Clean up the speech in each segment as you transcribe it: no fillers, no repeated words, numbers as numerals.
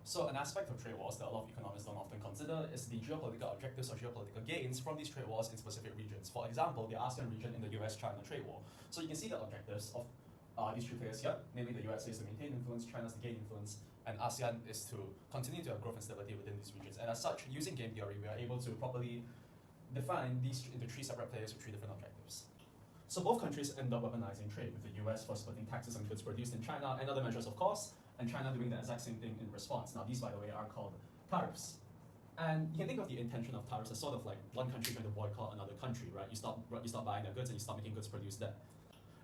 So an aspect of trade wars that a lot of economists don't often consider is the geopolitical objectives or geopolitical gains from these trade wars in specific regions. For example, the ASEAN region in the US-China trade war. So you can see the objectives of these three players here, namely the USA is to maintain influence, China is to gain influence, and ASEAN is to continue to have growth and stability within these regions. And as such, using game theory, we are able to properly define these into three separate players with three different objectives. So both countries end up weaponizing trade, with the US first putting taxes on goods produced in China and other measures, of course, and China doing the exact same thing in response. Now, these, by the way, are called tariffs. And you can think of the intention of tariffs as sort of like one country trying to boycott another country, right? You stop buying their goods and you stop making goods produced there.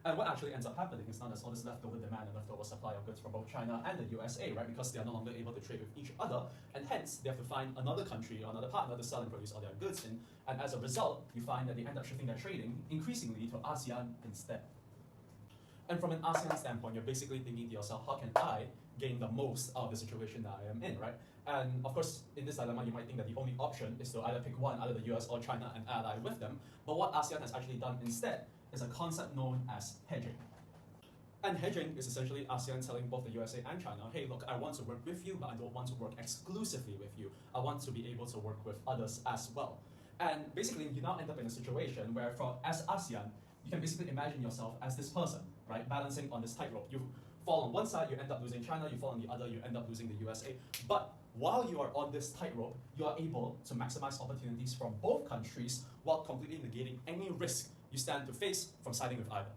And what actually ends up happening is now there's all this leftover demand and leftover supply of goods from both China and the USA, right? Because they are no longer able to trade with each other, and hence they have to find another country or another partner to sell and produce all their goods in. And as a result, you find that they end up shifting their trading increasingly to ASEAN instead. And from an ASEAN standpoint, you're basically thinking to yourself, how can I gain the most out of the situation that I am in, right? And of course, in this dilemma, you might think that the only option is to either pick one, either the US or China, and ally with them. But what ASEAN has actually done instead is a concept known as hedging. And hedging is essentially ASEAN telling both the USA and China, hey, look, I want to work with you, but I don't want to work exclusively with you. I want to be able to work with others as well. And basically, you now end up in a situation where, as ASEAN, you can basically imagine yourself as this person, right, balancing on this tightrope. You fall on one side, you end up losing China, you fall on the other, you end up losing the USA. But while you are on this tightrope, you are able to maximize opportunities from both countries while completely negating any risk you stand to face from siding with either.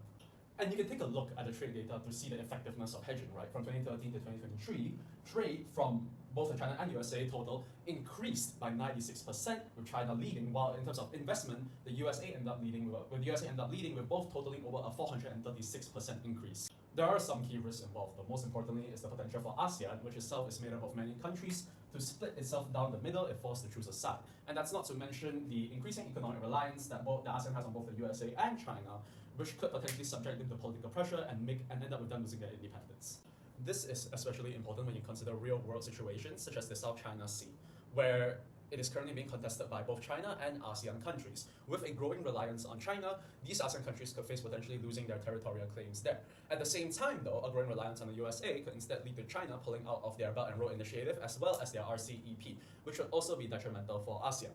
And you can take a look at the trade data to see the effectiveness of hedging, right? From 2013 to 2023, trade from both the China and USA total increased by 96%, with China leading, while in terms of investment, the USA ended up leading with both totaling over a 436% increase. There are some key risks involved, though. Most importantly is the potential for ASEAN, which itself is made up of many countries, to split itself down the middle if forced to choose a side. And that's not to mention the increasing economic reliance that the ASEAN has on both the USA and China, which could potentially subject them to political pressure and end up with them losing their independence. This is especially important when you consider real-world situations such as the South China Sea, where it is currently being contested by both China and ASEAN countries. With a growing reliance on China, these ASEAN countries could face potentially losing their territorial claims there. At the same time, though, a growing reliance on the USA could instead lead to China pulling out of their Belt and Road Initiative as well as their RCEP, which would also be detrimental for ASEAN.